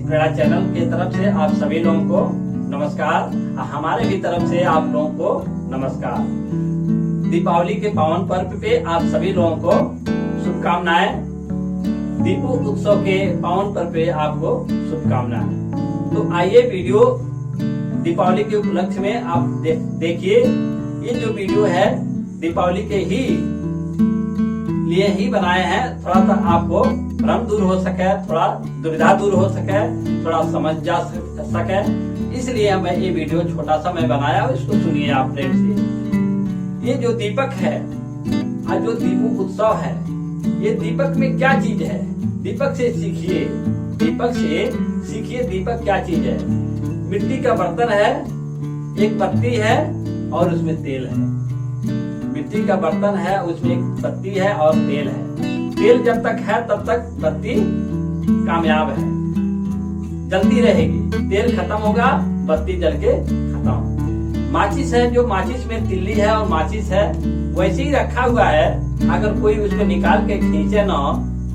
क्रीड़ा चैनल के तरफ से आप सभी लोगों को नमस्कार। हमारे भी तरफ से आप लोगों को नमस्कार। दीपावली के पावन पर्व पे आप सभी लोगों को शुभकामनाएं। दीपो उत्सव के पावन पर्व पे आपको शुभकामनाएं। तो आइए वीडियो दीपावली के उपलक्ष्य में आप देखिए। ये जो वीडियो है दीपावली के ही लिए ही बनाए हैं, थोड़ा सा आपको भ्रम दूर हो सके, थोड़ा दुविधा दूर हो सके, थोड़ा समझ जा सके, इसलिए मैं ये वीडियो छोटा सा मैं बनाया। इसको सुनिए आप प्रेम से। ये जो दीपक है, आज जो दीपो उत्सव है, ये दीपक में क्या चीज है? दीपक से सीखिए, दीपक से सीखिए। दीपक क्या चीज है? मिट्टी का बर्तन है, एक बत्ती है और उसमें तेल है। मिट्टी का बर्तन है, उसमें एक बत्ती है और तेल है। तेल जब तक है तब तक बत्ती कामयाब है, जलती रहेगी। तेल खत्म होगा, बत्ती जल के खत्म। माचिस है, जो माचिस में तिल्ली है और माचिस है वैसे ही रखा हुआ है। अगर कोई उसको निकाल के खींचे न,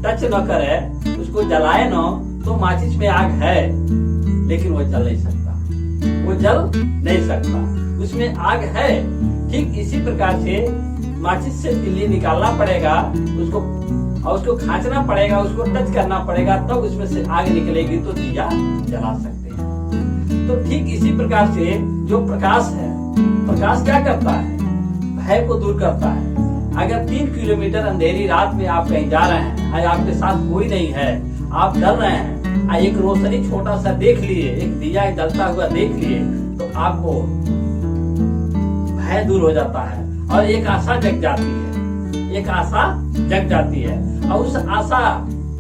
टच न करे, उसको जलाए न, तो माचिस में आग है लेकिन वो जल नहीं सकता, वो जल नहीं सकता, उसमें आग है। ठीक इसी प्रकार से माचिस से तिल्ली निकालना पड़ेगा, उसको और उसको खांचना पड़ेगा, उसको टच करना पड़ेगा, तब उसमें से आग निकलेगी तो दिया जला सकते हैं। तो ठीक इसी प्रकार से जो प्रकाश है, प्रकाश क्या करता है? भय को दूर करता है। अगर 3 किलोमीटर अंधेरी रात में आप कहीं जा रहे हैं, आपके साथ कोई नहीं है, आप डर रहे हैं, एक रोशनी छोटा सा देख लिए, एक दिया जलता हुआ देख लिए, तो आपको भय दूर हो जाता है और एक आशा जग जाती है, एक आशा जग जाती है। और उस आशा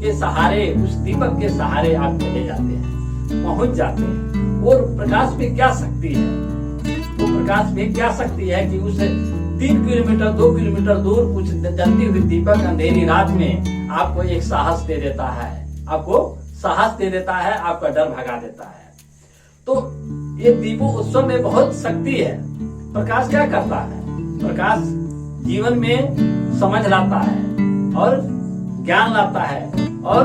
के सहारे, उस दीपक के सहारे आप चले जाते हैं, पहुंच जाते हैं। और प्रकाश में क्या शक्ति है? वो प्रकाश में क्या शक्ति है कि उस 3 किलोमीटर 2 किलोमीटर दूर कुछ जलती हुई दीपक अंधेरी रात में आपको एक साहस दे देता है, आपको साहस दे देता है, आपका डर भगा देता है। तो ये दीपो उत्सव में बहुत शक्ति है। प्रकाश क्या करता है? प्रकाश जीवन में समझ लाता है और ज्ञान लाता है और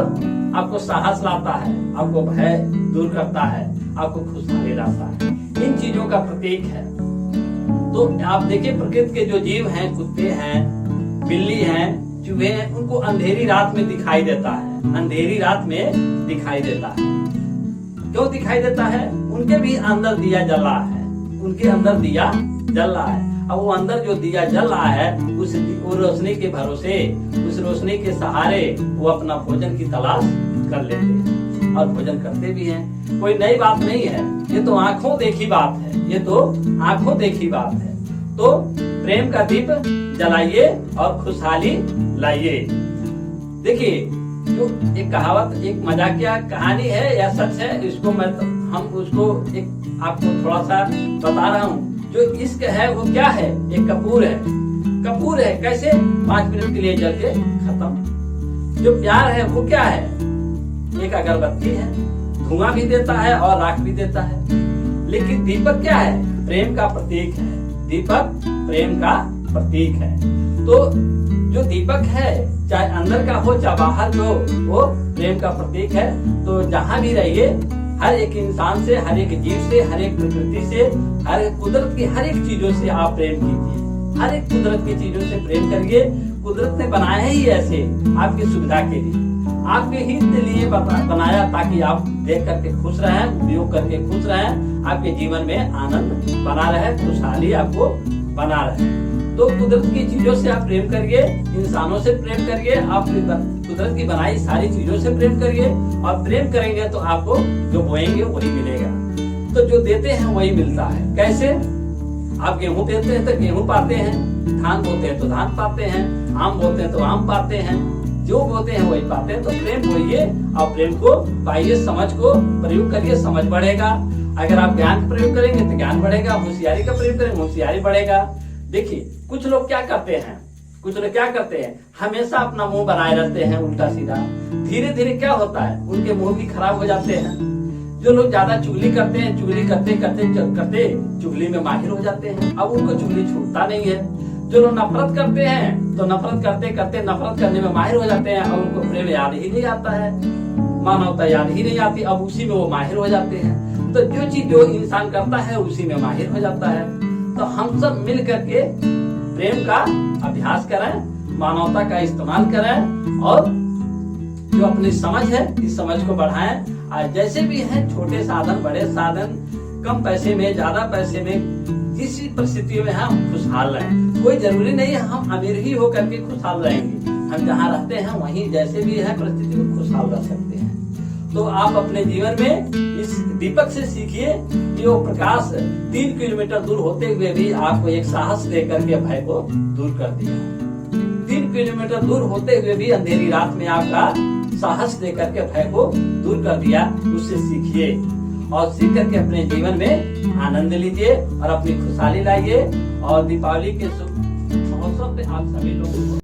आपको साहस लाता है, आपको भय दूर करता है, आपको खुशहाली लाता है। इन चीजों का प्रतीक है। तो आप देखिए, प्रकृति के जो जीव हैं, कुत्ते हैं, बिल्ली हैं, चूहे हैं, उनको अंधेरी रात में दिखाई देता है, अंधेरी रात में दिखाई देता है। क्यों दिखाई देता है? उनके भी अंदर दिया जल रहा है, उनके अंदर दिया जल रहा है। अब वो अंदर जो दिया जल रहा है, उस रोशनी के भरोसे, उस रोशनी के सहारे वो अपना भोजन की तलाश कर लेते हैं और भोजन करते भी हैं। कोई नई बात नहीं है, ये तो आंखों देखी बात है, ये तो आंखों देखी बात है। तो प्रेम का दीप जलाइए और खुशहाली लाइए। देखिए, जो एक कहावत, एक मजाकिया कहानी है या सच है, इसको हम उसको एक आपको थोड़ा सा बता रहा हूँ। जो इश्क है वो क्या है? एक कपूर है, कपूर है, कैसे? 5 मिनट के लिए जल के खत्म। जो प्यार है वो क्या है? एक अगरबत्ती है, धुआं भी देता है और राख भी देता है। लेकिन दीपक क्या है? प्रेम का प्रतीक है। दीपक प्रेम का प्रतीक है। तो जो दीपक है, चाहे अंदर का हो चाहे बाहर हो, वो प्रेम का प्रतीक है। तो जहाँ भी रहिए, हर एक इंसान से, हर एक जीव से, हर एक प्रकृति से, हर एक कुदरत की हर एक चीजों से आप प्रेम कीजिए। हर एक कुदरत की चीजों से प्रेम करिए। कुदरत ने बनाया ही ऐसे आपकी सुविधा के लिए, आपके हित के लिए बनाया, ताकि आप देख करके खुश रहें, उपयोग करके खुश रहें, आपके जीवन में आनंद बना रहे, खुशहाली आपको बना रहे। तो कुदरत की चीजों से आप प्रेम करिए, इंसानों से प्रेम करिए, आप कुदरत की बनाई सारी चीजों से प्रेम करिए। और प्रेम करेंगे तो आपको जो बोएंगे वही मिलेगा। तो जो देते हैं वही मिलता है। कैसे? आप गेहूं देते हैं तो गेहूं पाते हैं, धान बोते हैं तो धान पाते हैं, आम बोते हैं तो आम पाते हैं, जो बोते हैं वही पाते हैं। तो प्रेम बोइए और प्रेम को पाइए, समझ को प्रयोग करिए, समझ बढ़ेगा। अगर आप ज्ञान का प्रयोग करेंगे तो ज्ञान बढ़ेगा, होशियारी का प्रयोग करेंगे होशियारी बढ़ेगा। देखिए, कुछ लोग क्या करते हैं, कुछ लोग क्या करते हैं, हमेशा अपना मुंह बनाए रहते हैं उल्टा सीधा। धीरे धीरे क्या होता है, उनके मुंह भी खराब हो जाते हैं। जो लोग ज्यादा चुगली करते हैं, चुगली करते करते करते चुगली में माहिर हो जाते हैं, अब उनको चुगली छूटता नहीं है। जो लोग नफरत करते हैं तो नफरत करते करते नफरत करने में माहिर हो जाते हैं और उनको प्रेम याद ही नहीं आता है। मानवता याद ही नहीं आती, अब उसी में वो माहिर हो जाते हैं। तो जो चीज जो इंसान करता है उसी में माहिर हो जाता है। तो हम सब मिल करके प्रेम का अभ्यास करें, मानवता का इस्तेमाल करें और जो अपनी समझ है इस समझ को बढ़ाएं। और जैसे भी है छोटे साधन बड़े साधन, कम पैसे में ज्यादा पैसे में, जिस परिस्थिति में हम खुशहाल रहें। कोई जरूरी नहीं है हम अमीर ही होकर के खुशहाल रहेंगे, हम जहाँ रहते हैं वहीं जैसे भी है परिस्थिति में खुशहाल रह सकते हैं। तो आप अपने जीवन में इस दीपक से सीखिए कि वो प्रकाश 3 किलोमीटर दूर होते हुए भी आपको एक साहस देकर के भय को दूर कर दिया। 3 किलोमीटर दूर होते हुए भी अंधेरी रात में आपका साहस देकर के भय को दूर कर दिया। उससे सीखिए और सीख करके अपने जीवन में आनंद लीजिए और अपनी खुशहाली लाइए। और दीपावली के शुभ महोत्सव पे आप सभी लोगों को